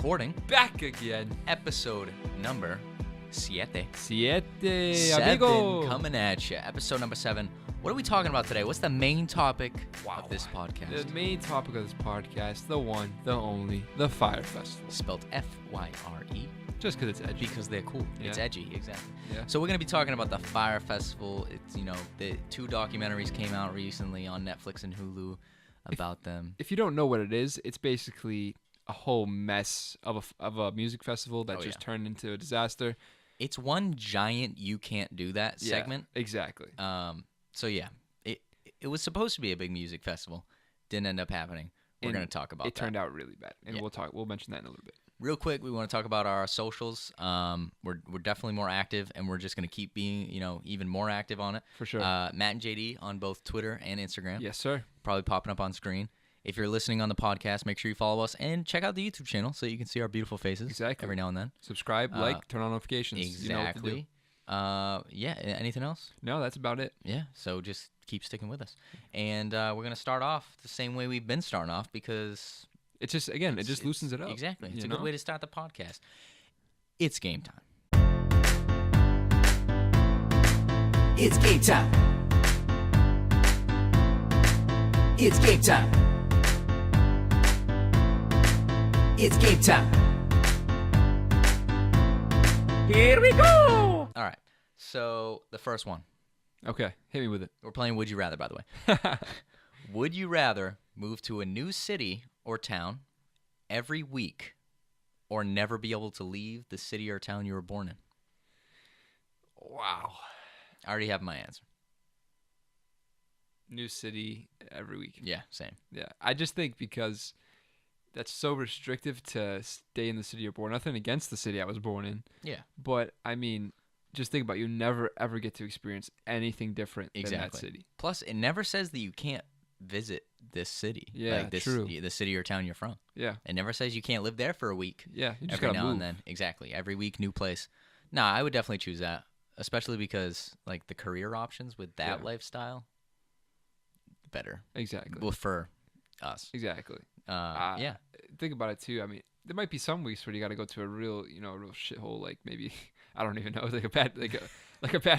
recording. Back again. Episode number 7. Siete, 7 amigo. coming at you. Episode number 7. What are we talking about today? What's the main topic of this podcast? The main topic of this podcast, the one, the only, the Fyre Festival. Spelled F-Y-R-E. Just because it's edgy. Because they're cool. Yeah. It's edgy, exactly. Yeah. So we're going to be talking about the Fyre Festival. It's, the 2 documentaries came out recently on Netflix and Hulu about them. If you don't know what it is, it's basically a whole mess of a music festival that just turned into a disaster. It's one giant you can't do that segment. Exactly. So yeah, it was supposed to be a big music festival. Didn't end up happening. We're going to talk about that. It turned out really bad, and we'll mention that in a little bit. Real quick, we want to talk about our socials. We're definitely more active, and we're just going to keep being, even more active on it. For sure. Matt and JD on both Twitter and Instagram. Yes, sir. Probably popping up on screen. If you're listening on the podcast, make sure you follow us and check out the YouTube channel so you can see our beautiful faces. Exactly. Every now and then. Subscribe, like, turn on notifications. Exactly. You know what to do. Yeah. Anything else? No, that's about it. Yeah. So just keep sticking with us, and we're gonna start off the same way we've been starting off because it's just it just loosens it up. Exactly. It's a good way to start the podcast. It's game time. It's game time. It's game time. It's game time. Here we go. All right. So the first one. Okay, hit me with it. We're playing Would You Rather, by the way. Would you rather move to a new city or town every week or never be able to leave the city or town you were born in? Wow. I already have my answer. New city every week. Yeah, same. Yeah, I just think because that's so restrictive to stay in the city you're born. Nothing against the city I was born in. Yeah. But, I mean, just think about it. You never, ever get to experience anything different than that city. Plus, it never says that you can't visit this city. Yeah, true. The city or town you're from. Yeah. It never says you can't live there for a week. Yeah, you just every gotta now move. and then. Exactly. Every week, new place. Nah, I would definitely choose that, especially because, like, the career options with that lifestyle, better. Exactly. Well, for us. Exactly. Yeah. Think about it, too. I mean, there might be some weeks where you got to go to a real shithole, like maybe, I don't even know, like a bad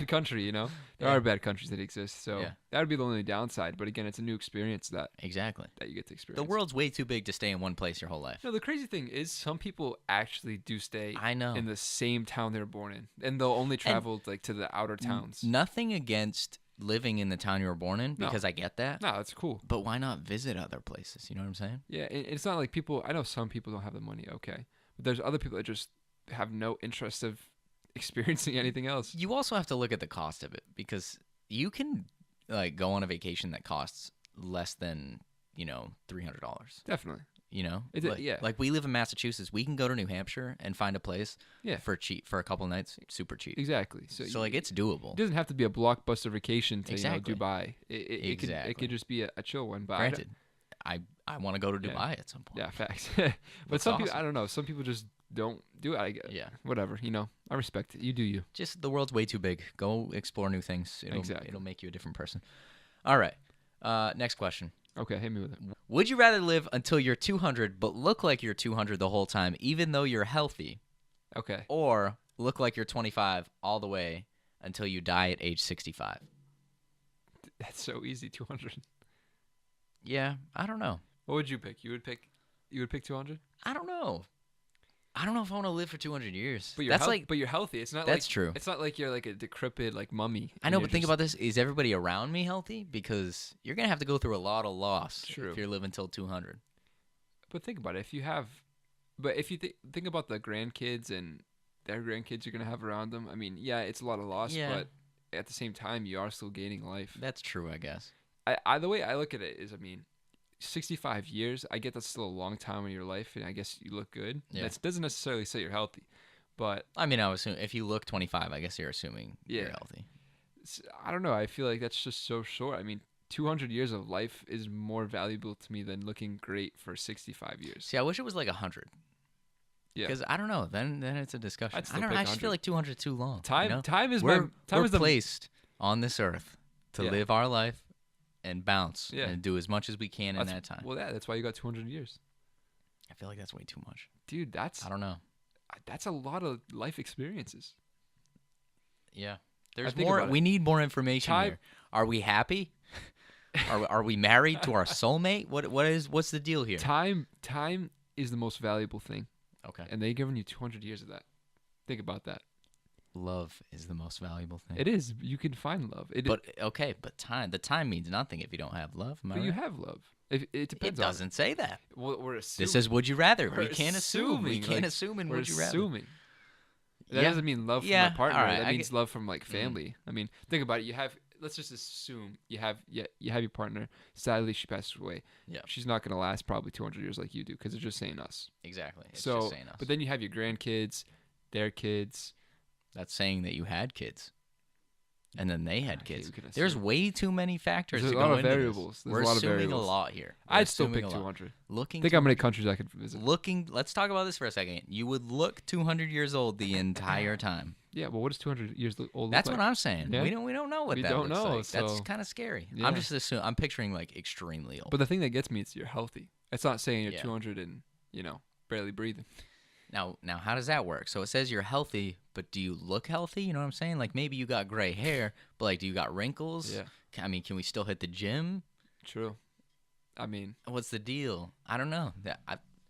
country, There are bad countries that exist, so that would be the only downside. But again, it's a new experience that you get to experience. The world's way too big to stay in one place your whole life. No, the crazy thing is some people actually do stay in the same town they're born in, and they'll only travel to the outer towns. Nothing against living in the town you were born in, because I get that. No, that's cool. But why not visit other places? You know what I'm saying? Yeah, it's not like I know some people don't have the money, okay. But there's other people that just have no interest of experiencing anything else. You also have to look at the cost of it, because you can go on a vacation that costs less than, $300. Definitely. Like we live in Massachusetts, we can go to New Hampshire and find a place for cheap for a couple nights, super cheap. Exactly. So it's doable. It doesn't have to be a blockbuster vacation to Exactly. Dubai. It could just be a chill one. But granted, I want to go to Dubai at some point. Yeah, facts. But some people, I don't know. Some people just don't do it. I guess. Yeah. Whatever. I respect it. You do you. Just the world's way too big. Go explore new things. Exactly. It'll make you a different person. All right. Next question. Okay, hit me with it. Would you rather live until you're 200 but look like you're 200 the whole time, even though you're healthy? Okay. Or look like you're 25 all the way until you die at age 65? That's so easy, 200. Yeah, I don't know. What would you pick? You would pick 200? I don't know. I don't know if I want to live for 200 years. But you're healthy. It's not that's true. It's not like you're like a decrepit mummy. I know, but think about this. Is everybody around me healthy? Because you're going to have to go through a lot of loss if you're living till 200. But think about it. If you think about the grandkids and their grandkids you're going to have around them, I mean, yeah, it's a lot of loss, but at the same time, you are still gaining life. That's true, I guess. The way I look at it is, 65 years, I get that's still a long time in your life, and I guess you look good. Yeah. That doesn't necessarily say you're healthy, but... I would assume if you look 25, I guess you're assuming you're healthy. I don't know. I feel like that's just so short. 200 years of life is more valuable to me than looking great for 65 years. See, I wish it was like 100. Yeah. Because I don't know. Then it's a discussion. I don't know. I just feel like 200 is too long. Time is we're placed on this earth to live our life and bounce and do as much as we can in that time. Well, that's why you got 200 years. I feel like that's way too much. Dude, I don't know. that's a lot of life experiences. Yeah. There's think more. about it. We need more information Time- here. Are we happy? Are we married to our soulmate? What's the deal here? Time is the most valuable thing, Okay. and they've given you 200 years of that. Think about that. Love is the most valuable thing. It is. You can find love. But okay, but time. The time means nothing if you don't have love. Am I But you right? have love. It It depends on. doesn't say that. We're assuming. This is would you rather. We're We can't assume. We assuming, can't like, assume in We're would you rather. assuming. That Yeah. doesn't mean love from Yeah, my partner. all right, That I means get- love from like family. I mean, think about it. You have. Let's just assume you have your partner. Sadly, she passes away. Yeah. She's not gonna last probably 200 years like you do because it's just saying us. Exactly. It's so, just saying us. but then you have your grandkids, their kids. That's saying that you had kids, and then they had Okay, kids. we can There's assume. way too many factors There's to a lot go of into this. variables. There's We're a lot of assuming variables. a lot here. We're I'd still assuming pick a lot. 200. Looking. Think how many countries I could visit. Looking. Let's talk about this for a second. You would look 200 years old the entire time. Yeah, well, what is 200 years old? That's look what like? I'm saying. Yeah. We don't know what We that don't looks know, like. That's so- kind of scary. Yeah. I'm just assuming. I'm picturing like extremely old. But the thing that gets me is you're healthy. It's not saying you're Yeah. 200 and barely breathing. Now, how does that work? So it says you're healthy, but do you look healthy? You know what I'm saying? Like maybe you got gray hair, but like, do you got wrinkles? Yeah. I mean, can we still hit the gym? True. I mean, What's the deal? I don't know.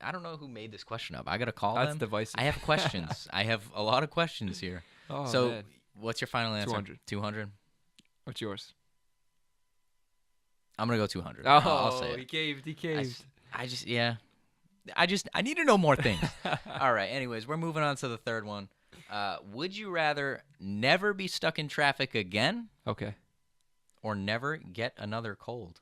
I don't know who made this question up. I gotta call that's them. divisive. I have questions. I have a lot of questions here. Oh, so, man. what's your final answer? 200. 200. What's yours? I'm gonna go 200. Oh, I'll say he it. caved. He I, caved. s- I just yeah. I need to know more things. All right. Anyways, we're moving on to the third one. Would you rather never be stuck in traffic again Okay. or never get another cold?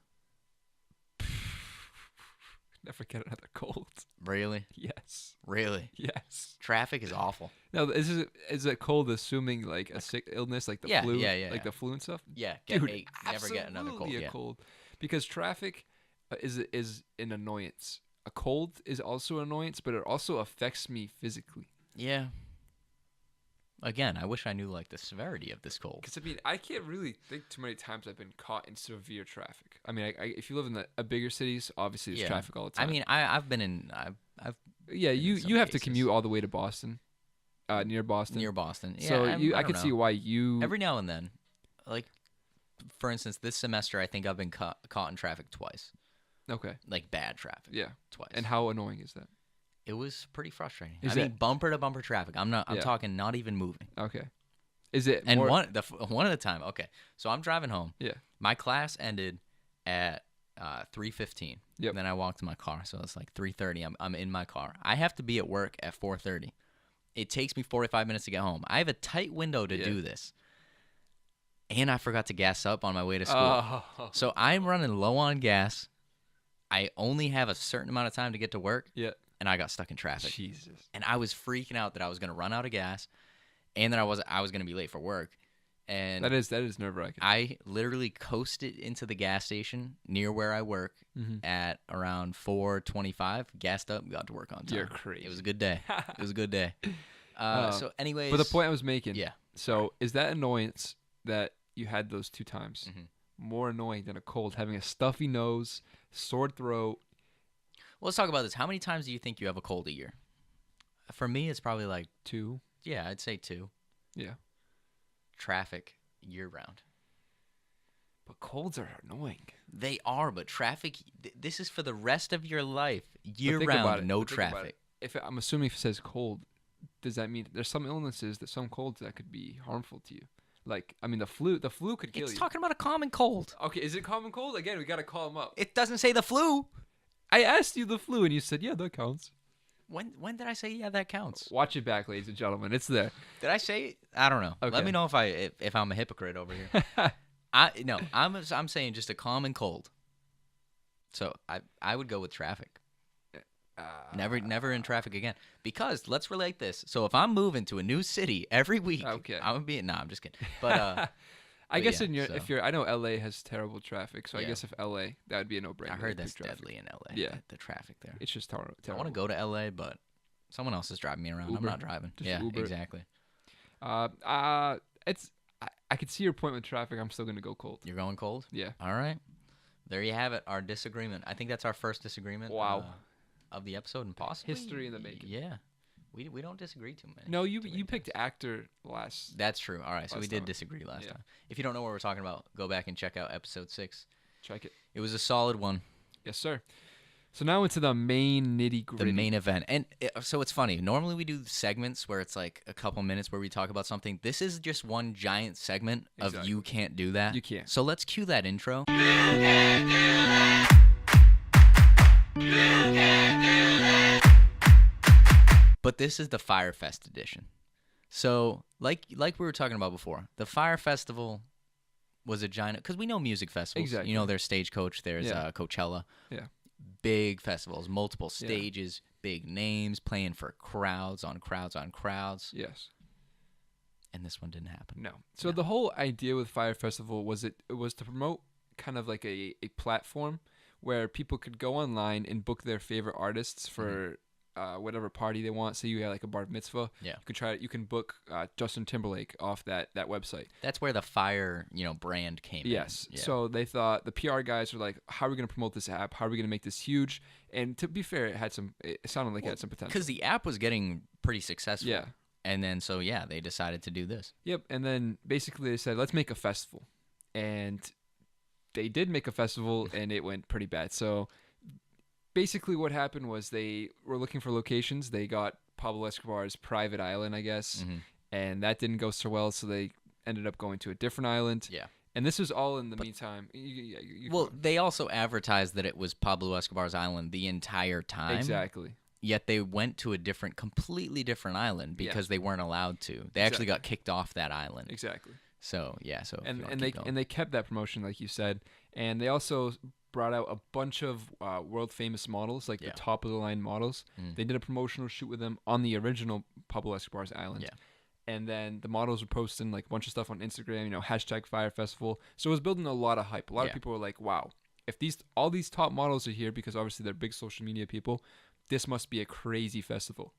Never get another cold. Really? Yes. Really? Yes. Traffic is awful. Now, is a cold assuming like a sick illness, like the Yeah, flu, yeah, yeah, like yeah. the flu and stuff? Yeah. Dude, Never get another cold. absolutely a Yeah. cold, because traffic is an annoyance. A cold is also an annoyance, but it also affects me physically. Yeah. Again, I wish I knew like the severity of this cold. Because I mean, I can't really think too many times I've been caught in severe traffic. I mean, if you live in a bigger cities, obviously there's Yeah. traffic all the I time. mean, I've been in I've yeah, in you some have to cases. commute all the way to Boston, near Boston. near Boston. Yeah, so I don't can see know. why you. Every now and then, like for instance, this semester I think I've been caught in traffic twice, Okay. like bad traffic. Yeah. Twice. And how annoying is that? It was pretty frustrating. Is I mean, that- bumper to bumper traffic. I'm Yeah. talking not even moving. Okay. Is it And more? one at a time. Okay, so I'm driving home. Yeah. My class ended at 3:15. Yep. Then I walked to my car, so it's like 3:30. I'm in my car. I have to be at work at 4:30. It takes me 45 minutes to get home. I have a tight window to Yeah. do this, and I forgot to gas up on my way to school. Oh. So I'm running low on gas. I only have a certain amount of time to get to work, Yeah. and I got stuck in traffic. Jesus. And I was freaking out that I was going to run out of gas, and that I was going to be late for work. And That is nerve wracking. I literally coasted into the gas station near where I work Mhm. at around 4:25. Gassed up, got to work on time. You're crazy. It was a good day. It was a good day. So, anyways, But the point I was making. yeah. So is that annoyance that you had those 2 times Mhm. more annoying than a cold, having a stuffy nose, sore throat? Well, let's talk about this. How many times do you think you have a cold a year? For me, it's probably like 2. yeah, I'd say 2. Yeah. Traffic year round. But colds are annoying. They are, but traffic. This is for the rest of your life, year think about round, it, no but think about traffic. If I'm assuming if it says cold, does that mean there's some illnesses that some colds that could be harmful to you? Like, I mean, the flu could kill It's you. talking about a common cold. Okay, is it common cold? Again, we gotta call them up. It doesn't say the flu. I asked you the flu, and you said, yeah, that counts. When did I say yeah that counts? Watch it back, ladies and gentlemen. It's there. Did I say it? I don't know. Okay. Let me know if I'm a hypocrite over here. I'm saying just a common cold. So I would go with traffic. Never in traffic again. Because let's relate this. So if I'm moving to a new city every week, Okay. I'm just kidding. But I But guess yeah, if you're, I know LA has terrible traffic, so I Yeah. guess if LA, that would be a no-brainer. I heard like, that's big traffic. deadly in LA. Yeah. the traffic there. It's just terrible. I want to go to LA, but someone else is driving me around. Uber. I'm not driving. Just yeah, Uber it. exactly. It's. I could see your point with traffic. I'm still gonna go cold. You're going cold? Yeah. All right. There you have it. Our disagreement. I think that's our first disagreement. Wow. of the episode and possibly History in the making. Yeah, we don't disagree too many. No, you picked actor last. That's true. All right, so we did time. disagree last time. If you don't know what we're talking about, go back and check out episode 6. Check it. It was a solid one. Yes, sir. So now into the main nitty gritty. The main event. And so it's funny. Normally we do segments where it's like a couple minutes where we talk about something. This is just one giant segment of You Can't Do That. You can't. So let's cue that intro. But this is the Fyre Fest edition. So like we were talking about before, the Fyre Festival was a giant, because we know music festivals. Exactly. You know, there's Stagecoach, there's Coachella. Yeah. Big festivals, multiple stages, big names, playing for crowds on crowds on crowds. Yes. And this one didn't happen. No. So the whole idea with Fyre Festival was it was to promote kind of like a platform where people could go online and book their favorite artists for whatever party they want. Say you have like a bar mitzvah. Yeah. You can book Justin Timberlake off that website. That's where the Fyre, brand came in. Yes. Yeah. So they thought, the PR guys were like, how are we going to promote this app? How are we going to make this huge? And to be fair, it sounded like it had some potential. Because the app was getting pretty successful. Yeah. And then, they decided to do this. Yep. And then basically they said, let's make a festival. And they did make a festival, and it went pretty bad. So basically what happened was they were looking for locations. They got Pablo Escobar's private island, I guess. Mm-hmm. And that didn't go so well, so they ended up going to a different island. Yeah. And this was all in the meantime. They also advertised that it was Pablo Escobar's island the entire time. Exactly. Yet they went to a completely different island because they weren't allowed to. They actually got kicked off that island. Exactly. So they kept that promotion, like you said, and they also brought out a bunch of world famous models, like the top of the line models. They did a promotional shoot with them on the original Pablo Escobar's island. Yeah. And then the models were posting like a bunch of stuff on Instagram, hashtag Fyre Festival. So it was building a lot of hype. A lot of people were like, wow, if all these top models are here, because obviously they're big social media people, this must be a crazy festival,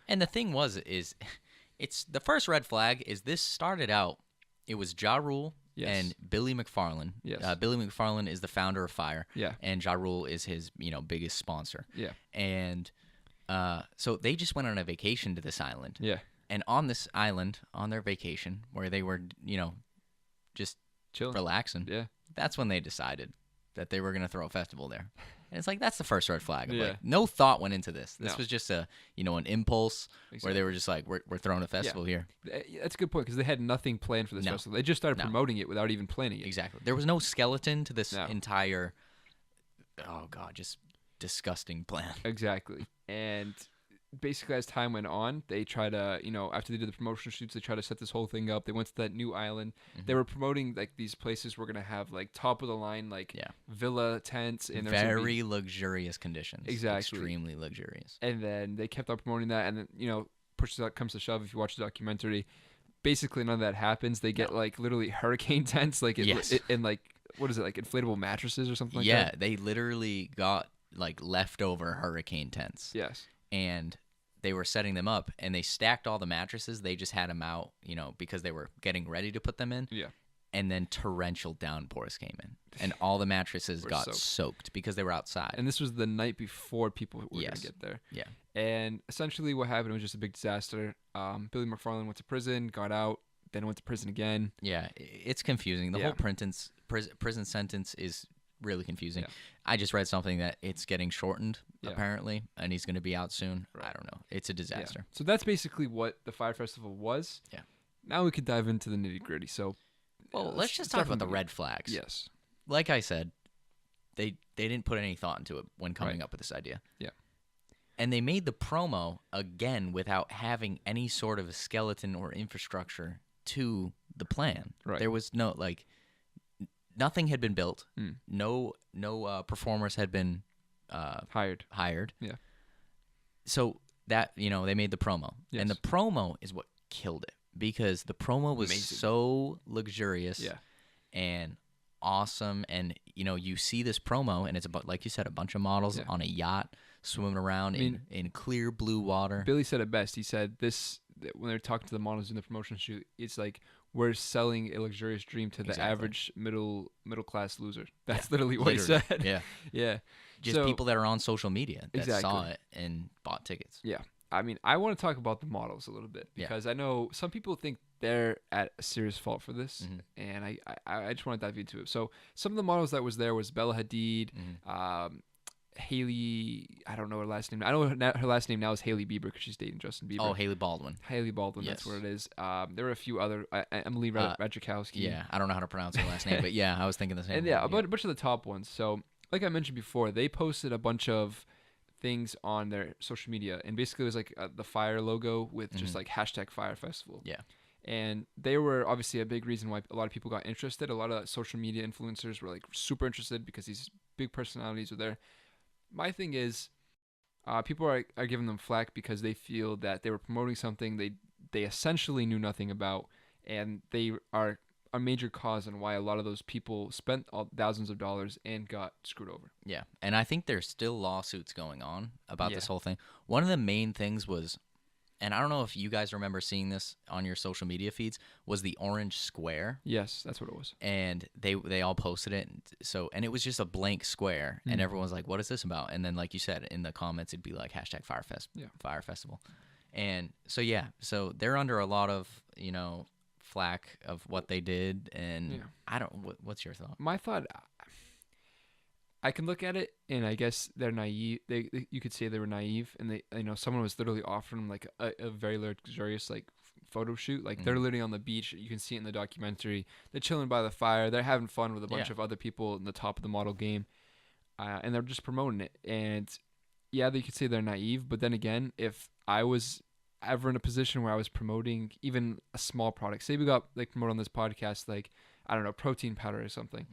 And the thing is it's the first red flag is this started out, it was Ja Rule and Billy McFarlane. Yes. Billy McFarlane is the founder of Fyre. Yeah. And Ja Rule is his, biggest sponsor. Yeah. And so they just went on a vacation to this island. Yeah. And on this island, on their vacation, where they were, just chilling, relaxing, that's when they decided that they were going to throw a festival there. And it's like, that's the first red flag. Like, no thought went into this. This was just an impulse where they were just like, we're throwing a festival here. That's a good point, because they had nothing planned for this festival. They just started promoting it without even planning it. Exactly. There was no skeleton to this entire, just disgusting plan. Exactly. And basically, as time went on, they tried to, after they did the promotional shoots, they tried to set this whole thing up. They went to that new island. They were promoting like these places were gonna have like top of the line, like villa tents and very luxurious conditions. Exactly, extremely luxurious. And then they kept on promoting that, and then push comes to shove. If you watch the documentary, basically none of that happens. They get like literally hurricane tents, like and like what is it, like inflatable mattresses or something like that? Yeah, they literally got like leftover hurricane tents. Yes. And they were setting them up, and they stacked all the mattresses. They just had them out, because they were getting ready to put them in. Yeah. And then torrential downpours came in, and all the mattresses got soaked because they were outside. And this was the night before people were going to get there. Yeah. And essentially what happened was just a big disaster. Billy McFarlane went to prison, got out, then went to prison again. Yeah, it's confusing. The whole prison sentence is really confusing. Yeah. I just read something that it's getting shortened, apparently, and he's going to be out soon. Right. I don't know. It's a disaster. Yeah. So that's basically what the Fyre Festival was. Yeah. Now we could dive into the nitty-gritty. So, let's just talk about the red flags. Yes. Like I said, they didn't put any thought into it when coming up with this idea. Yeah. And they made the promo, again, without having any sort of a skeleton or infrastructure to the plan. Right. There was no, nothing had been built. No performers had been hired. Yeah. So that, they made the promo. Yes. And the promo is what killed it, because the promo was so luxurious and awesome. And, you see this promo, and it's about, like you said, a bunch of models on a yacht swimming around in clear blue water. Billy said it best. He said, this when they're talking to the models in the promotion shoot, it's like we're selling a luxurious dream to the average middle class loser. That's literally what he said. Yeah. Yeah. Just people that are on social media that Exactly. saw it and bought tickets. Yeah. I mean, I want to talk about the models a little bit because I know some people think they're at a serious fault for this, and I just want to dive into it. So some of the models that was there was Bella Hadid, Haley. I don't know her last name. I know her last name now is Haley Bieber because she's dating Justin Bieber. Oh, Haley Baldwin. Haley Baldwin. Yes. That's what it is. There were a few other Emily Ratajkowski. Yeah, I don't know how to pronounce her last name, but yeah, I was thinking the same. And a bunch of the top ones. So like I mentioned before, they posted a bunch of things on their social media, and basically it was like the Fyre logo with just like hashtag Fyre Festival. Yeah. And they were obviously a big reason why a lot of people got interested. A lot of social media influencers were like super interested because these big personalities were there. My thing is, people are giving them flack because they feel that they were promoting something they essentially knew nothing about, and they are a major cause on why a lot of those people spent thousands of dollars and got screwed over. Yeah, and I think there's still lawsuits going on about this whole thing. One of the main things was, and I don't know if you guys remember seeing this on your social media feeds, was the orange square. Yes, that's what it was. And they all posted it. And it was just a blank square, and everyone was like, "What is this about?" And then, like you said, in the comments, it'd be like hashtag Fyre Festival. And so they're under a lot of flack of what they did, and I don't. What's your thought? My thought, I can look at it, and I guess they're naive. You could say they were naive, and someone was literally offering them like a very luxurious like photo shoot. Like they're literally on the beach. You can see it in the documentary. They're chilling by the fire. They're having fun with a bunch of other people in the top of the model game, and they're just promoting it. And yeah, you could say they're naive, but then again, if I was ever in a position where I was promoting even a small product, say we got like promoted on this podcast, like I don't know, protein powder or something.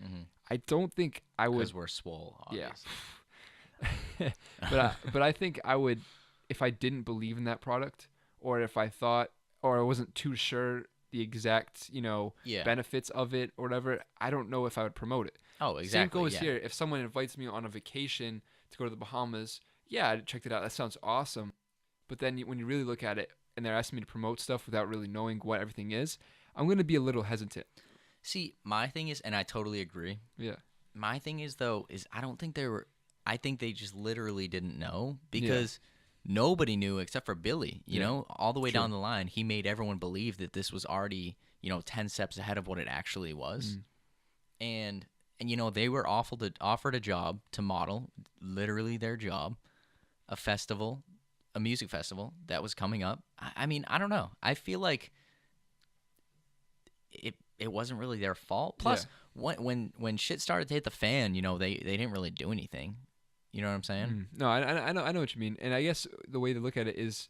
I don't think I would. Because we're swole, obviously. Yeah. but I think I would, if I didn't believe in that product, or if I thought, or I wasn't too sure the exact, benefits of it or whatever, I don't know if I would promote it. Oh, exactly. Same goes here. If someone invites me on a vacation to go to the Bahamas, yeah, I checked it out. That sounds awesome. But then when you really look at it and they're asking me to promote stuff without really knowing what everything is, I'm going to be a little hesitant. See, my thing is, and I totally agree. Yeah. My thing is, though, I don't think I think they just literally didn't know because nobody knew except for Billy, you know, all the way down the line. He made everyone believe that this was already, 10 steps ahead of what it actually was. And they were offered a job to model, literally their job, a music festival that was coming up. I mean, I don't know. I feel like it wasn't really their fault. Plus, when shit started to hit the fan, they didn't really do anything. You know what I'm saying? No, I know what you mean. And I guess the way to look at it is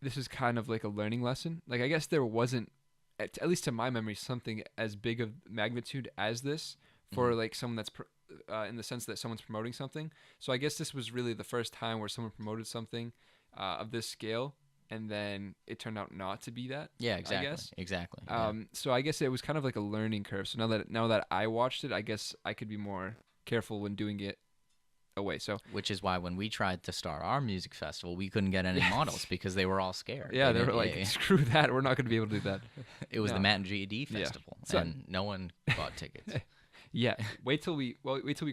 this is kind of like a learning lesson. Like, I guess there wasn't, at least to my memory, something as big of magnitude as this for like someone that's in the sense that someone's promoting something. So I guess this was really the first time where someone promoted something of this scale, and then it turned out not to be that. Yeah, exactly. I guess. Exactly. So I guess it was kind of like a learning curve. So now that I watched it, I guess I could be more careful when doing it away. So which is why when we tried to start our music festival, we couldn't get any models because they were all scared. Yeah, they were like, screw that, we're not going to be able to do that. It was the Matt and GD festival, and no one bought tickets. Yeah, wait till we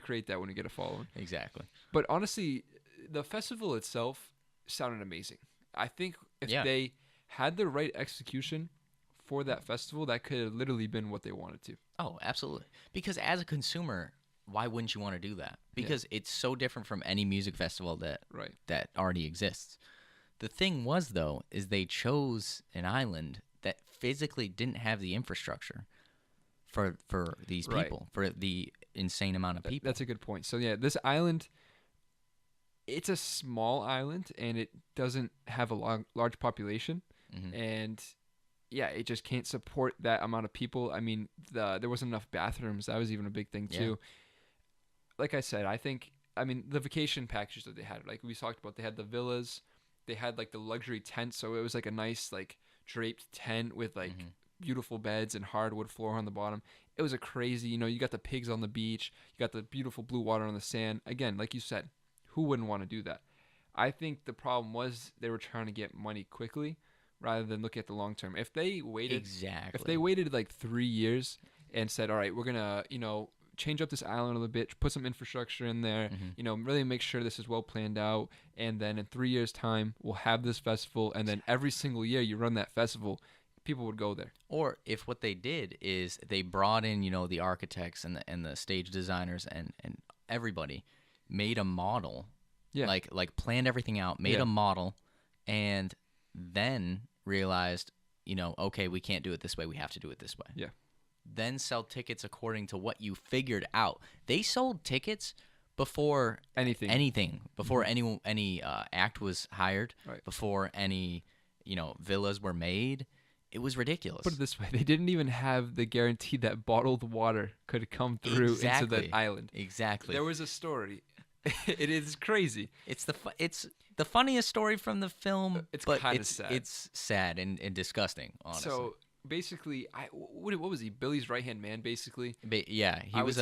create that when we get a following. Exactly. But honestly, the festival itself sounded amazing. I think if they had the right execution for that festival, that could have literally been what they wanted to. Oh, absolutely. Because as a consumer, why wouldn't you want to do that? Because it's so different from any music festival that already exists. The thing was, though, is they chose an island that physically didn't have the infrastructure for these people, for the insane amount of people. That's a good point. So, yeah, this island, it's a small island, and it doesn't have a large population. And, yeah, it just can't support that amount of people. I mean, there wasn't enough bathrooms. That was even a big thing, too. Like I said, the vacation packages that they had, like we talked about, they had the villas, they had like the luxury tent, so it was like a nice like draped tent with like beautiful beds and hardwood floor on the bottom. It was a crazy, you got the pigs on the beach, you got the beautiful blue water on the sand. Again, like you said, who wouldn't want to do that? I think the problem was they were trying to get money quickly, rather than look at the long term. If they waited, Exactly. if they waited like 3 years and said, all right, we're gonna, change up this island a little bit, put some infrastructure in there, really make sure this is well planned out, and then in 3 years' time we'll have this festival, and then every single year you run that festival, people would go there. Or if what they did is they brought in, the architects and the stage designers and everybody made a model, like planned everything out, made a model, and then realized, okay, we can't do it this way, we have to do it this way. Yeah. Then sell tickets according to what you figured out. They sold tickets before anything, before any act was hired, right. before any villas were made. It was ridiculous. Put it this way: they didn't even have the guarantee that bottled water could come through into the island. Exactly. There was a story. It is crazy. It's the funniest story from the film. It's but kind of sad. It's sad and disgusting. Honestly. So basically, what was he? Billy's right hand man, basically. Yeah, he was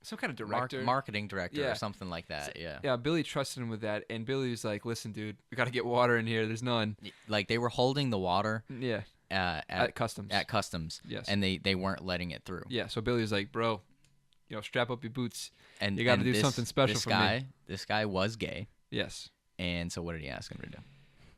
some kind of director, marketing director, or something like that. So, yeah. Billy trusted him with that, and Billy was like, "Listen, dude, we got to get water in here. There's none." Like they were holding the water. Yeah. At customs. At customs. Yes. And they weren't letting it through. Yeah. So Billy was like, "Bro, strap up your boots. And you got to do something special for me." This guy was gay. Yes. And so what did he ask him to do?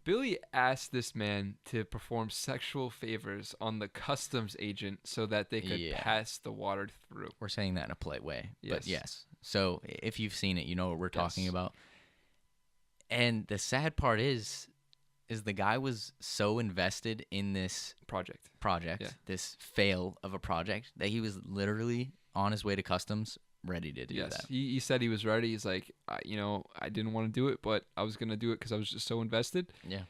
Billy asked this man to perform sexual favors on the customs agent so that they could pass the water through. We're saying that in a polite way, yes. But yes. So if you've seen it, you know what we're talking about. And the sad part is the guy was so invested in this project, this fail of a project, that he was literally on his way to customs ready to do that. He said he was ready. He's like, I didn't want to do it, but I was going to do it because I was just so invested. Yeah.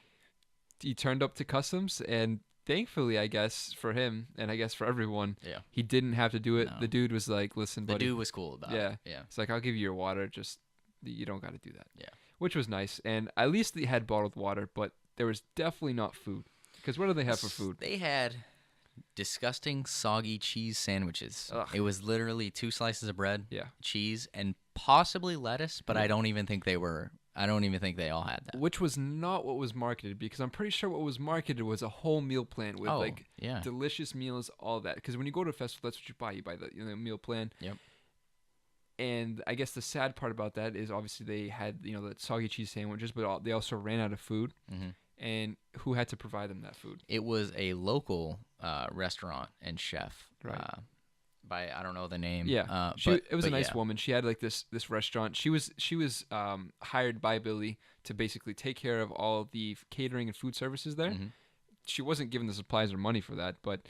He turned up to customs, and thankfully, I guess, for him, and I guess for everyone, he didn't have to do it. No. The dude was like, listen, buddy. The dude was cool about it. Yeah. It's like, I'll give you your water, just you don't got to do that. Yeah. Which was nice. And at least they had bottled water, but there was definitely not food. Because what do they have for food? They had disgusting soggy cheese sandwiches. Ugh. It was literally 2 slices of bread, yeah, cheese, and possibly lettuce, but I don't even think they all had that. Which was not what was marketed, because I'm pretty sure what was marketed was a whole meal plan with delicious meals, all that. Because when you go to a festival, that's what you buy. You buy the meal plan. Yep. And I guess the sad part about that is obviously they had the soggy cheese sandwiches, but they also ran out of food. Mm-hmm. And who had to provide them that food? It was a local restaurant and chef, right? By I don't know the name. Yeah, it was a nice woman. She had like this restaurant. She was hired by Billy to basically take care of all the catering and food services there. Mm-hmm. She wasn't given the supplies or money for that, but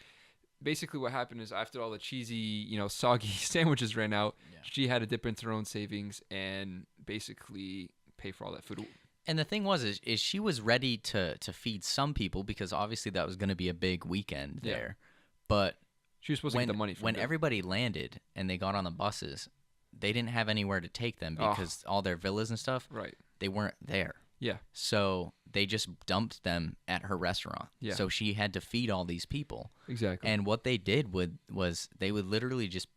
basically what happened is after all the cheesy, soggy sandwiches ran out, she had to dip into her own savings and basically pay for all that food. And the thing was, is she was ready to feed some people, because obviously that was going to be a big weekend there. But she was supposed to get the money from when everybody landed and they got on the buses, they didn't have anywhere to take them because all their villas and stuff, they weren't there. Yeah. So they just dumped them at her restaurant. Yeah. So she had to feed all these people. Exactly. And what they did was they would literally just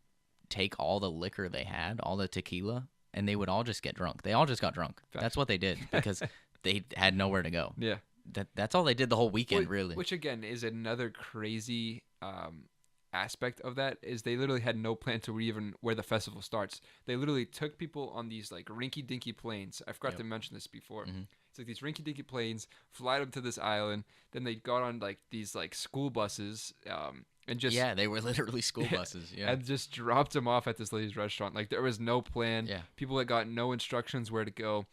take all the liquor they had, all the tequila, and they would all just get drunk. They all just got drunk. Fact. That's what they did, because they had nowhere to go. Yeah. That's all they did the whole weekend, really. Which, again, is another crazy aspect of that, is they literally had no plan to even where the festival starts. They literally took people on these, like, rinky-dinky planes. I forgot to mention this before. Mm-hmm. It's like these rinky-dinky planes, fly them to this island, then they got on, like, these, like, school buses, and just... Yeah, they were literally school buses, yeah. And just dropped them off at this lady's restaurant. Like, there was no plan. Yeah. People that got no instructions where to go.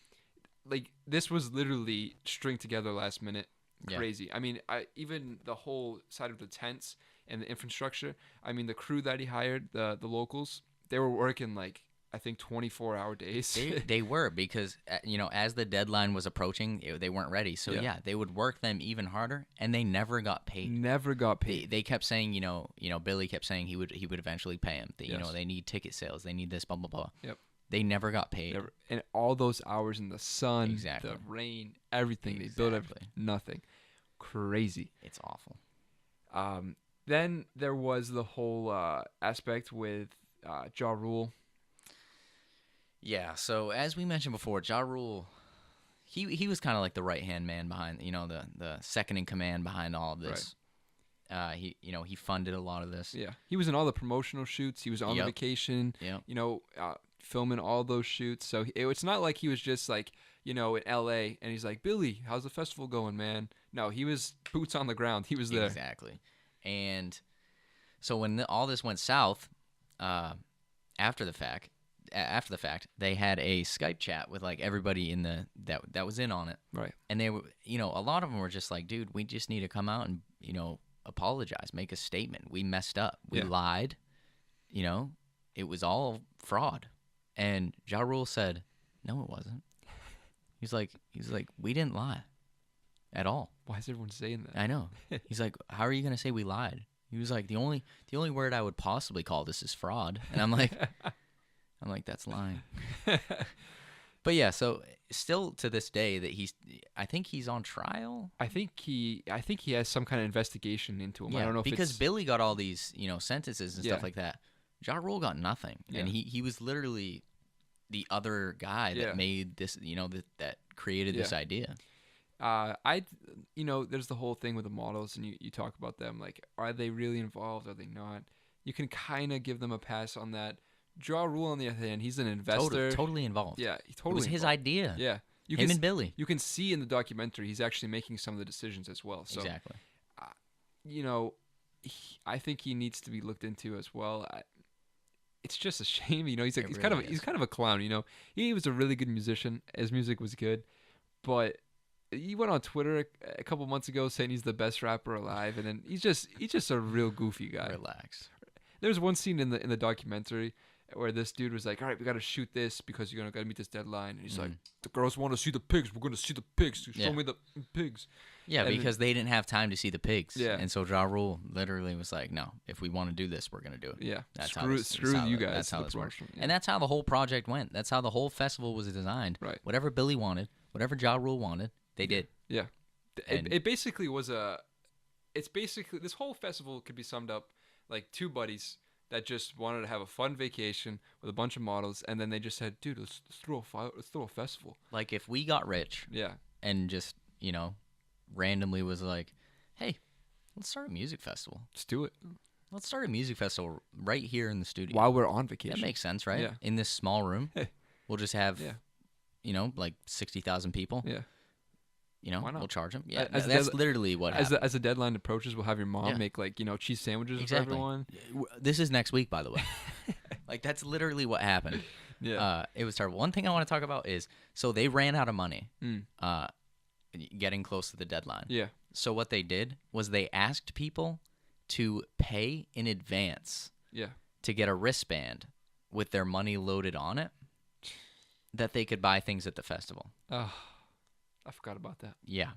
Like, this was literally string together last minute. Crazy. Yeah. I mean, even the whole side of the tents and the infrastructure, I mean, the crew that he hired, the locals, they were working, like, I think 24-hour days. They were, because as the deadline was approaching, they weren't ready. So they would work them even harder, and they never got paid. Never got paid. They kept saying, Billy kept saying he would eventually pay him. They need ticket sales, they need this, blah blah blah. Yep. They never got paid. Never. And all those hours in the sun, the rain, everything. They built everything. Nothing. Crazy. It's awful. Then there was the whole aspect with Ja Rule. Yeah, so as we mentioned before, Ja Rule, he was kind of like the right hand man behind, the second in command behind all of this. He funded a lot of this. Yeah, he was in all the promotional shoots. He was on vacation. Yep. Filming all those shoots. So it's not like he was just like in L.A. and he's like, Billy, how's the festival going, man? No, he was boots on the ground. He was there. Exactly. And so when all this went south, after the fact, they had a Skype chat with like everybody in that was in on it. Right. And they were, a lot of them were just like, dude, we just need to come out and apologize, make a statement. We messed up. We lied. It was all fraud. And Ja Rule said, no, it wasn't. He's like, we didn't lie at all. Why is everyone saying that? I know. He's like, how are you going to say we lied? He was like, the only word I would possibly call this is fraud. And I'm like, that's lying. But yeah, so still to this day that I think he's on trial. I think he has some kind of investigation into him. Yeah, I don't know because Billy got all these, sentences and stuff like that. Ja Rule got nothing. Yeah. And he was literally the other guy that made this, that created this idea. There's the whole thing with the models, and you talk about them, like, are they really involved? Are they not? You can kind of give them a pass on that. Ja Rule, on the other hand, he's an investor. Totally involved. Yeah, he totally. It was his idea. Yeah, him and Billy. You can see in the documentary he's actually making some of the decisions as well. So, exactly. I think he needs to be looked into as well. It's just a shame, he's kind of a clown. He was a really good musician. His music was good, but he went on Twitter a couple months ago saying he's the best rapper alive, and then he's just a real goofy guy. Relax. There's one scene in the documentary where this dude was like, all right, we got to shoot this because you're going to meet this deadline. And he's like, the girls want to see the pigs. We're going to see the pigs. Show me the pigs. Yeah, and because they didn't have time to see the pigs. Yeah. And so Ja Rule literally was like, no, if we want to do this, we're going to do it. Yeah. That's screw you guys. That's how this works. Yeah. And that's how the whole project went. That's how the whole festival was designed. Right. Whatever Billy wanted, whatever Ja Rule wanted, they did. Yeah. It basically was this whole festival could be summed up like two buddies that just wanted to have a fun vacation with a bunch of models, and then they just said, dude, let's throw a festival. Like if we got rich, and just randomly was like, hey, let's start a music festival. Let's do it. Let's start a music festival right here in the studio while we're on vacation. That makes sense, right? Yeah. In this small room, we'll just have like 60,000 people. Yeah. Why not? We'll charge them. Yeah, that's literally what happened. As the deadline approaches, we'll have your mom make like cheese sandwiches for everyone. This is next week, by the way. Like that's literally what happened. Yeah. It was terrible. One thing I want to talk about is so they ran out of money. Getting close to the deadline. Yeah. So what they did was they asked people to pay in advance. Yeah. To get a wristband with their money loaded on it, that they could buy things at the festival. Oh. I forgot about that. Yeah.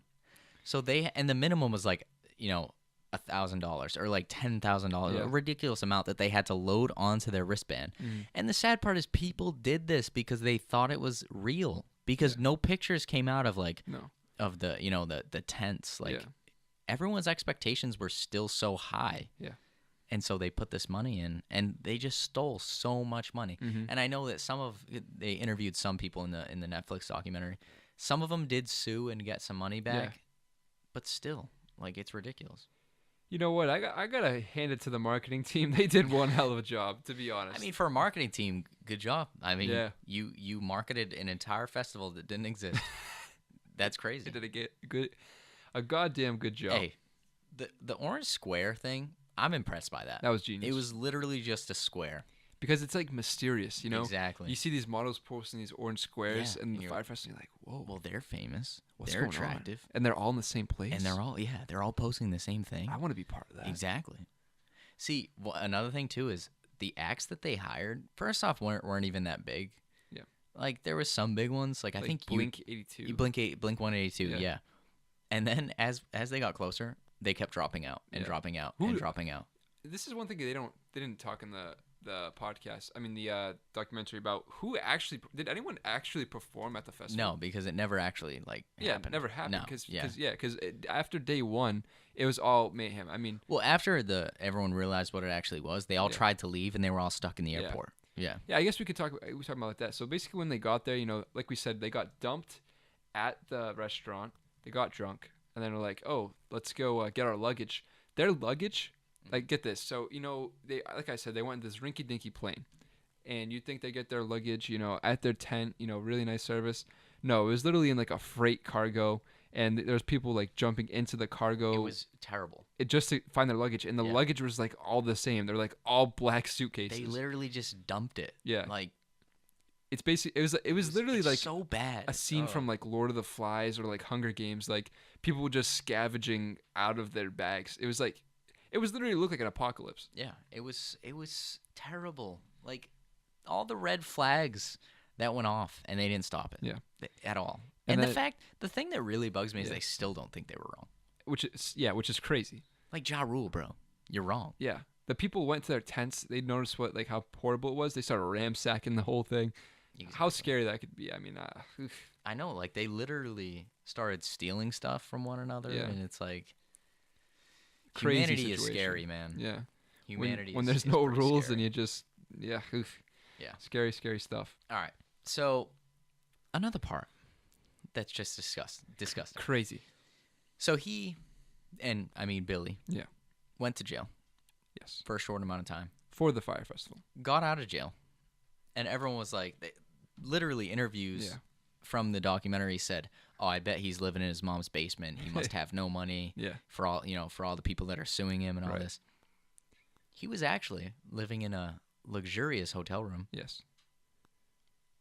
So and the minimum was like, $1,000 or like $10,000, a ridiculous amount that they had to load onto their wristband. And the sad part is people did this because they thought it was real because no pictures came out of of the, the tents. Like everyone's expectations were still so high. Yeah. And so they put this money in and they just stole so much money. And I know that they interviewed some people in the Netflix documentary. Some of them did sue and get some money back, but still, like, it's ridiculous. You know what? I gotta hand it to the marketing team. They did one hell of a job, to be honest. I mean, for a marketing team, good job. I mean, you marketed an entire festival that didn't exist. That's crazy. They did a goddamn good job. Hey, the orange square thing, I'm impressed by that. That was genius. It was literally just a square. Because it's like mysterious, Exactly. You see these models posting these orange squares, and the Fyre Festival, you're like, whoa. Well, they're famous. What's they're going attractive. On? And they're all in the same place. And they're all posting the same thing. I want to be part of that. Exactly. See, another thing too is the acts that they hired. First off, weren't even that big. Yeah. Like there was some big ones. Like I think Blink 82. Blink 182. Yeah. And then as they got closer, they kept dropping out and dropping out and dropping out. This is one thing they didn't talk in the podcast. I mean the documentary about who actually did anyone actually perform at the festival? No, because it never actually happened. It never happened. No, Because after day one, it was all mayhem. I mean, well, after everyone realized what it actually was, they all tried to leave and they were all stuck in the airport. Yeah. Yeah, I guess we could talk about that. So basically, when they got there, like we said, they got dumped at the restaurant. They got drunk, and then they're like, "Oh, let's go get our luggage." Their luggage, like, get this. So, they, like I said, they went in this rinky-dinky plane, and you'd think they get their luggage, at their tent, really nice service. No, it was literally in like a freight cargo, and there was people like jumping into the cargo. It was terrible. Just to find their luggage, and the luggage was like all the same. They're like all black suitcases. They literally just dumped it. Yeah. Like, it's basically it was literally like so bad. a scene from like Lord of the Flies or like Hunger Games. Like people were just scavenging out of their bags. It was literally looked like an apocalypse. Yeah, it was terrible. Like all the red flags that went off, and they didn't stop it. Yeah, at all. And the thing that really bugs me is they still don't think they were wrong. Which is crazy. Like Ja Rule, bro, you're wrong. Yeah, the people went to their tents. They noticed how horrible it was. They started ransacking the whole thing. Exactly. How scary that could be. I mean, I know. Like they literally started stealing stuff from one another, and it's like crazy humanity situation. is scary, man. Yeah, humanity. When there's no rules, and you just scary stuff. All right, so another part that's just disgusting. Crazy. So he, and I mean Billy, went to jail. Yes. For a short amount of time. For the Fyre Festival. Got out of jail, and everyone was like, literally interviews from the documentary said, "Oh, I bet he's living in his mom's basement. He must have no money." For all the people that are suing him and all this. He was actually living in a luxurious hotel room. Yes.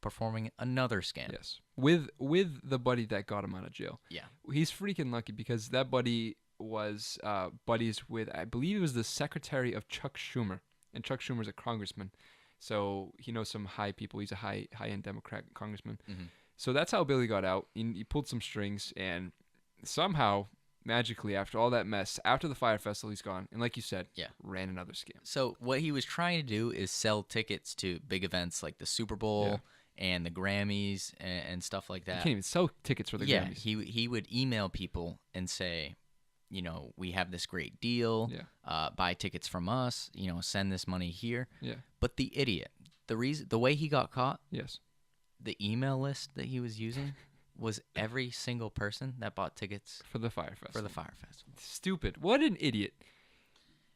Performing another scam. Yes. With the buddy that got him out of jail. Yeah. He's freaking lucky because that buddy was buddies with, I believe it was the secretary of Chuck Schumer. And Chuck Schumer's a congressman. So he knows some high people. He's a high-end Democrat congressman. Mm-hmm. So that's how Billy got out. He pulled some strings, and somehow, magically, after all that mess, after the Fyre Festival, he's gone. And like you said, ran another scam. So what he was trying to do is sell tickets to big events like the Super Bowl and the Grammys and stuff like that. You can't even sell tickets for the Grammys. He would email people and say, we have this great deal. Buy tickets from us. Send this money here. Yeah. But the idiot, the way he got caught. Yes. The email list that he was using was every single person that bought tickets for the Fyre Festival. Stupid. What an idiot.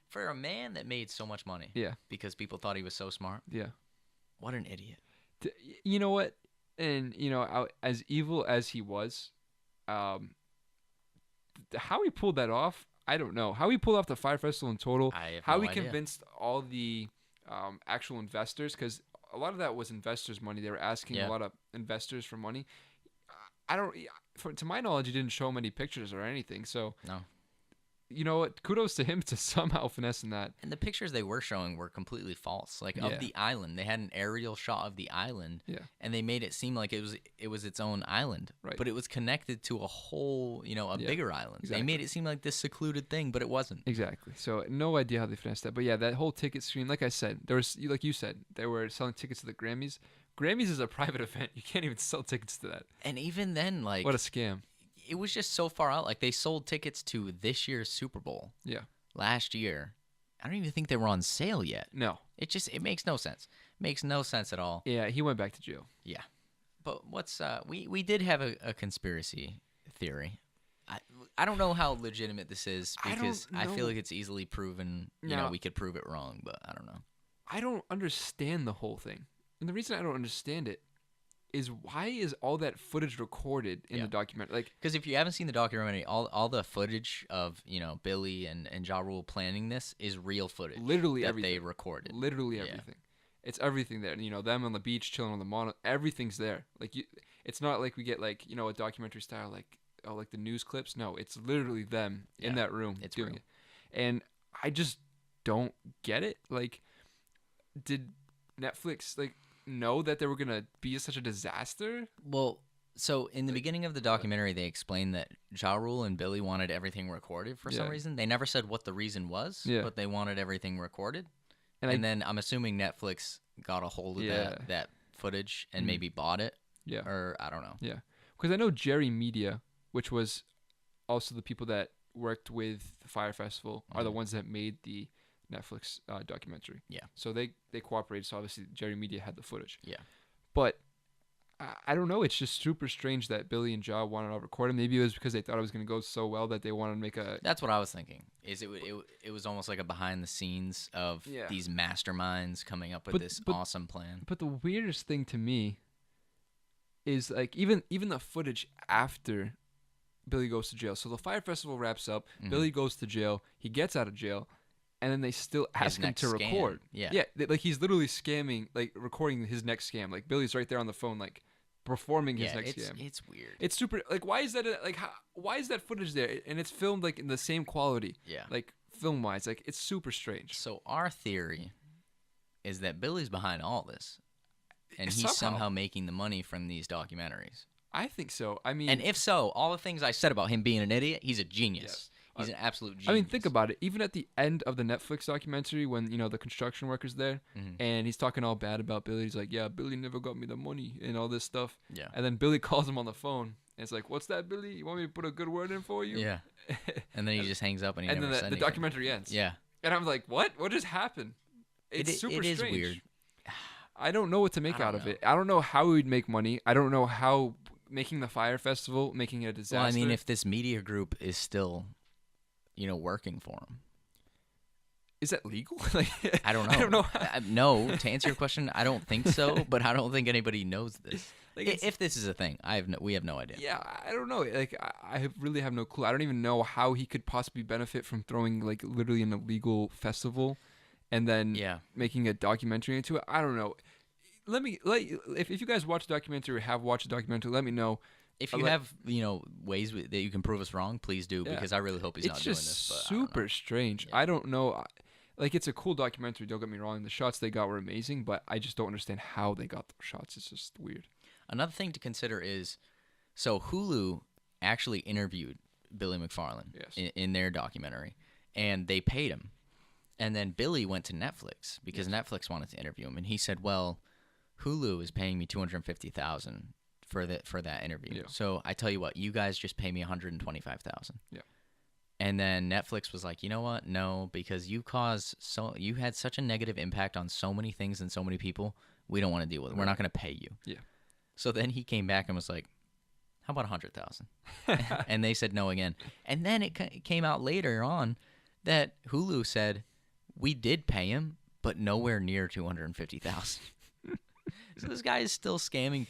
For a man that made so much money. Yeah. Because people thought he was so smart. Yeah. What an idiot. You know what? And as evil as he was, how he pulled that off, I don't know. How he pulled off the Fyre Festival in total. How he convinced all the actual investors, because a lot of that was investors' money. They were asking a lot of investors for money. To my knowledge, he didn't show many pictures or anything. So no. You know what? Kudos to him to somehow finessing that. And the pictures they were showing were completely false. Like of the island, they had an aerial shot of the island, and they made it seem like it was its own island, right? But it was connected to a whole, bigger island. Exactly. They made it seem like this secluded thing, but it wasn't. Exactly. So no idea how they finessed that. But yeah, that whole ticket screen, like I said, there was, like you said, they were selling tickets to the Grammys. Grammys is a private event. You can't even sell tickets to that. And even then, like, what a scam. It was just so far out. Like, they sold tickets to this year's Super Bowl. Yeah. Last year. I don't even think they were on sale yet. No. It makes no sense. Makes no sense at all. Yeah, he went back to jail. Yeah. But what's we did have a conspiracy theory. I don't know how legitimate this is because I feel like it's easily proven. We could prove it wrong, but I don't know. I don't understand the whole thing. And the reason I don't understand it is why is all that footage recorded in the documentary? Like, because if you haven't seen the documentary, all the footage of Billy and Ja Rule planning this is real footage. Literally that everything they recorded. Literally everything. It's everything there. Them on the beach chilling on the mono. Everything's there. Like it's not like we get like a documentary style like the news clips. No, it's literally them in that room doing it. And I just don't get it. Like, did Netflix know that they were gonna be such a disaster? Well, so in the beginning of the documentary, they explained that Ja Rule and Billy wanted everything recorded for some reason. They never said what the reason was, but they wanted everything recorded. And then I'm assuming Netflix got a hold of that footage and maybe bought it. Yeah. Or I don't know. Yeah. Because I know Jerry Media, which was also the people that worked with the Fyre Festival, are the ones that made the Netflix documentary. Yeah. So they cooperated. So obviously Jerry Media had the footage. Yeah. But I don't know. It's just super strange that Billy and Ja wanted to record him. Maybe it was because they thought it was going to go so well that they wanted to make a. That's what I was thinking. It was almost like a behind the scenes of these masterminds coming up with this awesome plan. But the weirdest thing to me is like even the footage after Billy goes to jail. So the Fyre Festival wraps up. Billy goes to jail. He gets out of jail. And then they still ask him to record. Yeah. Like he's literally scamming, like recording his next scam. Like Billy's right there on the phone, like performing his next scam. It's weird. It's super. Like why is that? Why is that footage there? And it's filmed like in the same quality. Yeah. Like film wise, like it's super strange. So our theory is that Billy's behind all this, and he's somehow making the money from these documentaries. I think so. I mean, and if so, all the things I said about him being an idiot, he's a genius. Yes. He's an absolute genius. I mean, think about it. Even at the end of the Netflix documentary, when the construction worker's there, and he's talking all bad about Billy, he's like, "Yeah, Billy never got me the money," and all this stuff. Yeah. And then Billy calls him on the phone, and it's like, "What's that, Billy? You want me to put a good word in for you?" Yeah. And then he just hangs up, and he never said anything. The documentary ends. Yeah. And I'm like, "What? What just happened?" It's super strange. It is weird. I don't know what to make out of it. I don't know how he would make money. I don't know how making the Fyre Festival, making it a disaster. Well, I mean, if this media group is still working for him. Is that legal? Like, I don't know. I don't know. No, to answer your question, I don't think so, but I don't think anybody knows this. Like, if this is a thing, we have no idea. Yeah, I don't know. Like, I really have no clue. I don't even know how he could possibly benefit from throwing, like, literally an illegal festival and then making a documentary into it. I don't know. If you guys watch a documentary or have watched a documentary, let me know. If you have, ways that you can prove us wrong, please do, because I really hope he's not doing this. It's just super strange. Yeah. I don't know. Like, it's a cool documentary, don't get me wrong. The shots they got were amazing, but I just don't understand how they got those shots. It's just weird. Another thing to consider is, so Hulu actually interviewed Billy McFarland in their documentary, and they paid him. And then Billy went to Netflix because Netflix wanted to interview him, and he said, well, Hulu is paying me $250,000 for that interview. Yeah. So I tell you what, you guys just pay me $125,000. Yeah. And then Netflix was like, you know what? No, because you had such a negative impact on so many things and so many people. We don't want to deal with it. We're not going to pay you. Yeah. So then he came back and was like, how about $100,000? And they said no again. And then it came out later on that Hulu said we did pay him, but nowhere near $250,000. So this guy is still scamming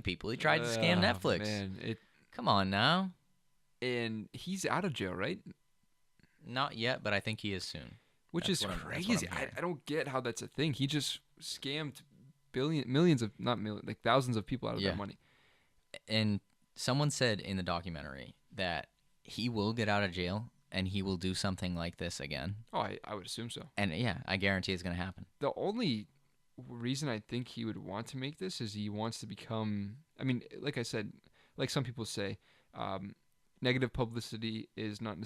people. He tried to scam Netflix. Man, come on now. And he's out of jail, right? Not yet, but I think he is soon. Which is crazy. I don't get how that's a thing. He just scammed thousands of people out of their money. And someone said in the documentary that he will get out of jail and he will do something like this again. Oh, I would assume so. And yeah, I guarantee it's going to happen. The only reason I think he would want to make this is he wants to become, I mean, like I said, like some people say, negative publicity is not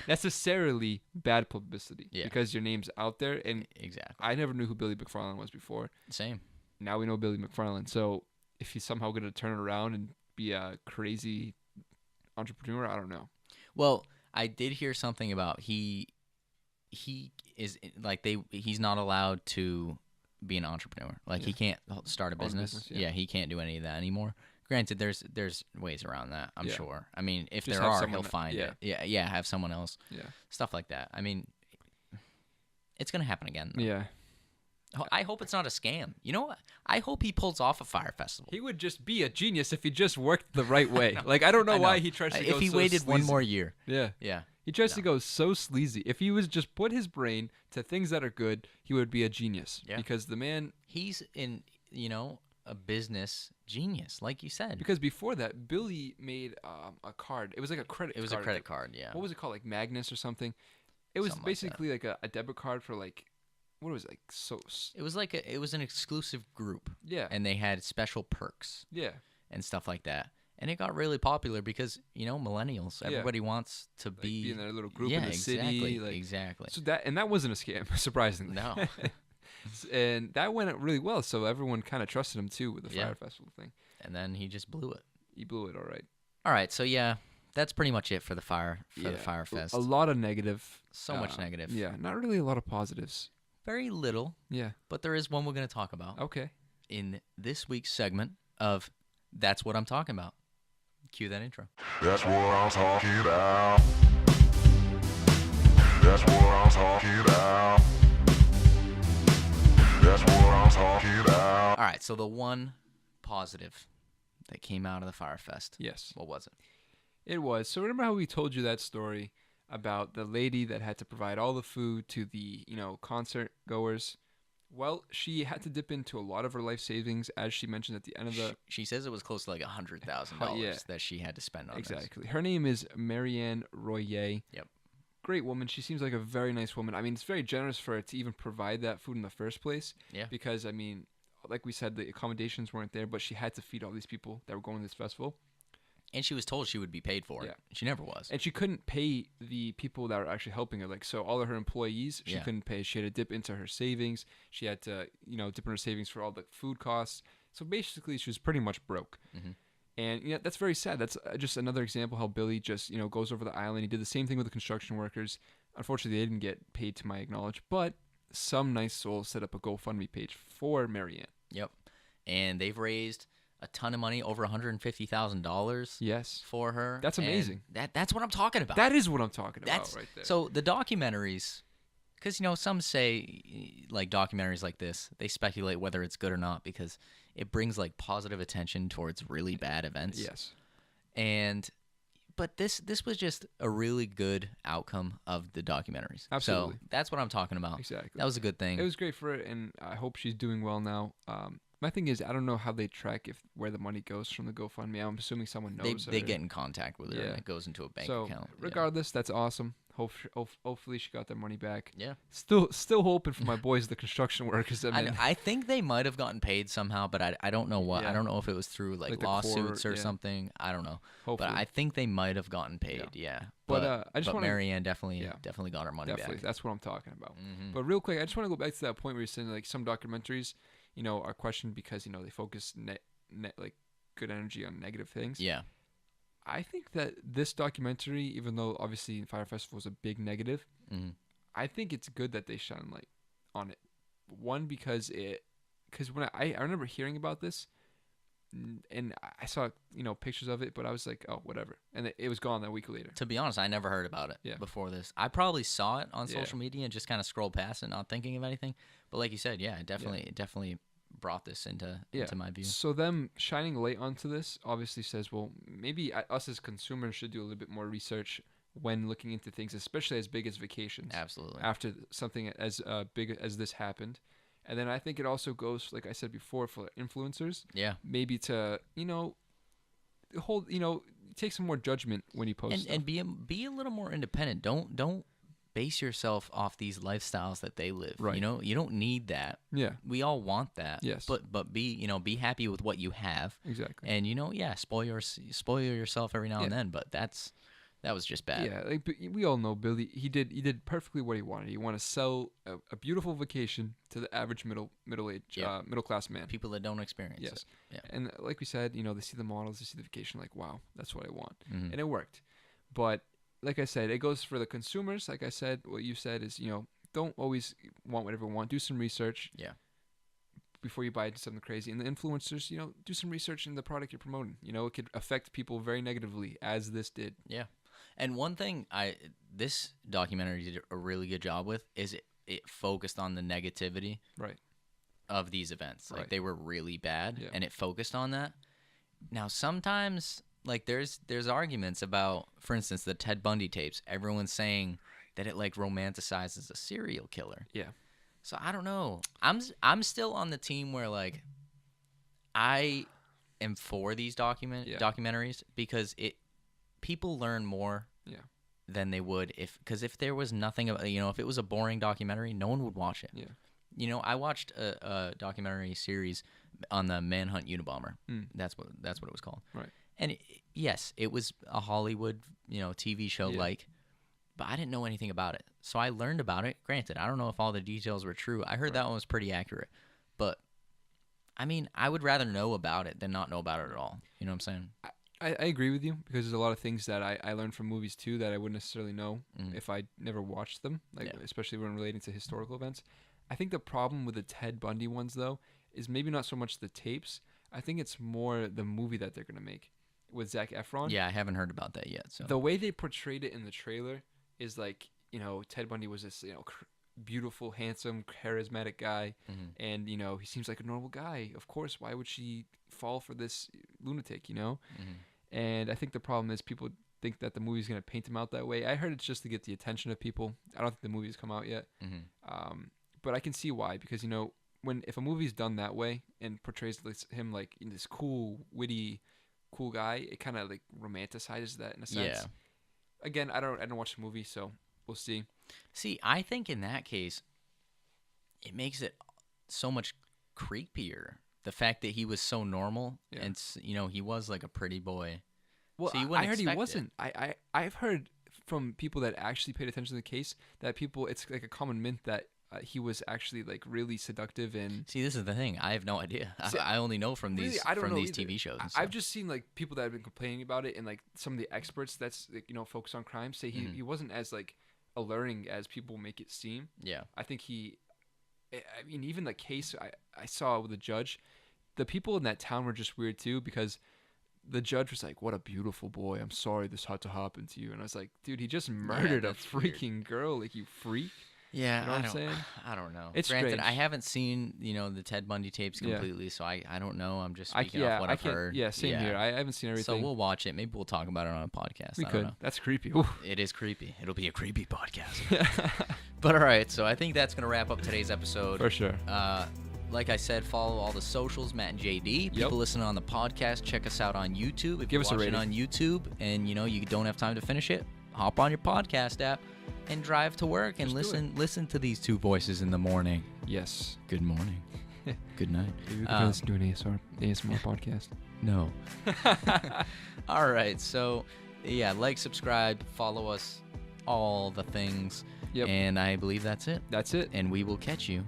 necessarily bad publicity because your name's out there. And exactly, I never knew who Billy McFarland was before. Same. Now we know Billy McFarland. So if he's somehow going to turn it around and be a crazy entrepreneur, I don't know. Well, I did hear something about he is like he's not allowed to be an entrepreneur. Like he can't start a business. Yeah, he can't do any of that anymore. Granted, there's ways around that, I'm sure. I mean, if there are, he'll find it. Yeah, have someone else. Yeah. Stuff like that. I mean, it's going to happen again. Though. Yeah. I hope it's not a scam. You know what? I hope he pulls off a Fyre Festival. He would just be a genius if he just worked the right way. Like, I don't know why he tries to go so If he waited sleazy. one more year. Yeah. Yeah. He tries to go so sleazy. If he was just put his brain to things that are good, he would be a genius. Yeah. Because the man... He's a business genius, like you said. Because before that, Billy made a card. It was like a credit card. It was a credit card, yeah. What was it called? Like Magnus or something? It was basically like a debit card for like... What was it, like? So it was like it was an exclusive group. Yeah. And they had special perks. Yeah. And stuff like that. And it got really popular because, millennials, everybody wants to be in their little group in the city. Exactly. So that wasn't a scam, surprisingly. No. And that went really well, so everyone kind of trusted him too with the Fyre Festival thing. And then he just blew it. He blew it, all right. All right, so that's pretty much it for the Fyre Fest. A lot of negative. So much negative. Yeah, not really a lot of positives. Very little. Yeah. But there is one we're going to talk about. Okay. in this week's segment of That's What I'm Talking About. Cue that intro. That's what I'm talking about. That's what I'm talking about. That's what I'm talking about. All right, so the one positive that came out of the Fyre Fest. Yes. What was it? It was. So remember how we told you that story about the lady that had to provide all the food to the, concert goers? Well, she had to dip into a lot of her life savings, as she mentioned at the end of the... She says it was close to like $100,000 that she had to spend on this. Exactly. Her name is Marianne Royer. Yep. Great woman. She seems like a very nice woman. I mean, it's very generous for her to even provide that food in the first place. Yeah. Because, I mean, like we said, the accommodations weren't there, but she had to feed all these people that were going to this festival. And she was told she would be paid for it. She never was. And she couldn't pay the people that were actually helping her. Like, so all of her employees, she couldn't pay. She had to dip into her savings. She had to, dip in her savings for all the food costs. So basically, she was pretty much broke. Mm-hmm. And, that's very sad. That's just another example how Billy just, goes over the island. He did the same thing with the construction workers. Unfortunately, they didn't get paid, to my knowledge. But some nice soul set up a GoFundMe page for Marianne. Yep. And they've raised a ton of money, over $150,000. Yes. For her. That's amazing. That's what I'm talking about. That is what I'm talking about right there. So the documentaries, because, some say, like, documentaries like this, they speculate whether it's good or not because it brings, like, positive attention towards really bad events. Yes. But this was just a really good outcome of the documentaries. Absolutely. So that's what I'm talking about. Exactly. That was a good thing. It was great for her, and I hope she's doing well now. My thing is, I don't know how they track where the money goes from the GoFundMe. I'm assuming someone knows. They get in contact with her, and it goes into a bank account. Regardless, that's awesome. Hopefully, she got their money back. Yeah. Still hoping for my boys, the construction workers. I think they might have gotten paid somehow, but I don't know what. Yeah. I don't know if it was through like lawsuits or something. I don't know. Hopefully. But I think they might have gotten paid. Yeah. But I just want Marianne definitely got her money back. That's what I'm talking about. Mm-hmm. But real quick, I just want to go back to that point where you're saying like some documentaries, are questioned because they focus like good energy on negative things. Yeah. I think that this documentary, even though obviously Fyre Festival is a big negative, I think it's good that they shine light on it. One, because when I remember hearing about this, and I saw pictures of it, but I was like, oh, whatever, and it was gone that week later. To be honest, I never heard about it before this. I probably saw it on social media and just kind of scrolled past it, not thinking of anything. But like you said, it definitely brought this into my view. So them shining light onto this obviously says, well, maybe us as consumers should do a little bit more research when looking into things, especially as big as vacations. Absolutely. After something as big as this happened. And then I think it also goes, like I said before, for influencers. Yeah. Maybe to, take some more judgment when you post stuff. And be a little more independent. Don't base yourself off these lifestyles that they live. Right. You don't need that. Yeah. We all want that. Yes. But be happy with what you have. Exactly. And spoil yourself every now and then. But that was just bad. Yeah, like we all know Billy. He did perfectly what he wanted. He wanted to sell a beautiful vacation to the average middle class man. People that don't experience it. Yeah. And like we said, they see the models, they see the vacation, like, wow, that's what I want, Mm-hmm. and it worked. But like I said, it goes for the consumers. Like I said, what you said is, don't always want whatever you want. Do some research. Yeah. Before you buy into something crazy. And the influencers, do some research in the product you're promoting. It could affect people very negatively, as this did. Yeah. And one thing this documentary did a really good job with is it focused on the negativity of these events. Like they were really bad, and it focused on that. Now sometimes like there's arguments about, for instance, the Ted Bundy tapes. Everyone's saying that it like romanticizes a serial killer. Yeah. So I don't know. I'm still on the team where like I am for these documentaries because people learn more than they would because if there was nothing about, if it was a boring documentary, no one would watch it. Yeah. I watched a documentary series on the Manhunt Unabomber. That's what it was called. Right. And yes, it was a Hollywood, TV show but I didn't know anything about it. So I learned about it. Granted, I don't know if all the details were true. I heard that one was pretty accurate. But I mean, I would rather know about it than not know about it at all. You know what I'm saying? I agree with you because there's a lot of things that I learned from movies too that I wouldn't necessarily know if I never watched them, especially when relating to historical events. I think the problem with the Ted Bundy ones, though, is maybe not so much the tapes. I think it's more the movie that they're gonna make with Zac Efron. Yeah, I haven't heard about that yet. So the way they portrayed it in the trailer is like, Ted Bundy was this, beautiful, handsome, charismatic guy, and he seems like a normal guy. Of course, why would she fall for this lunatic? And I think the problem is people think that the movie's gonna paint him out that way. I heard it's just to get the attention of people. I don't think the movie's come out yet, but I can see why, because if a movie's done that way and portrays him like this cool, witty, cool guy, it kind of like romanticizes that in a sense. Yeah. Again, I don't watch the movie, so we'll see. See, I think in that case, it makes it so much creepier. The fact that he was so normal, and he was like a pretty boy. Well, so I heard he wasn't. I've heard from people that actually paid attention to the case that it's like a common myth that he was actually like really seductive and. See, this is the thing. I have no idea. I only know from these TV shows. I've just seen like people that have been complaining about it, and like some of the experts that's like, focus on crime say he wasn't as like alluring as people make it seem. Yeah. I think even the case I saw with the judge, the people in that town were just weird too, because the judge was like, "What a beautiful boy. I'm sorry this had to happen to you." And I was like, "Dude, he just murdered a freaking girl. Like, you freak." Yeah, you know what I'm saying? I don't know. It's Granted, strange. I haven't seen the Ted Bundy tapes completely, so I don't know. I'm just speaking off what I've heard. Yeah, same here. I haven't seen everything. So we'll watch it. Maybe we'll talk about it on a podcast. We I could. don't know. That's creepy. Ooh. It is creepy. It'll be a creepy podcast. But all right, so I think that's gonna wrap up today's episode. For sure. Like I said, follow all the socials, Matt and JD. People listening on the podcast, check us out on YouTube. If you're watching on YouTube and you don't have time to finish it, hop on your podcast app and drive to work and listen to these two voices in the morning. Yes. Good morning. Good night. Maybe we can listen to an ASMR podcast. No. All right, so yeah, subscribe, follow us, all the things. Yep. And I believe that's it. That's it. And we will catch you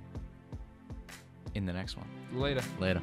in the next one. Later. Later.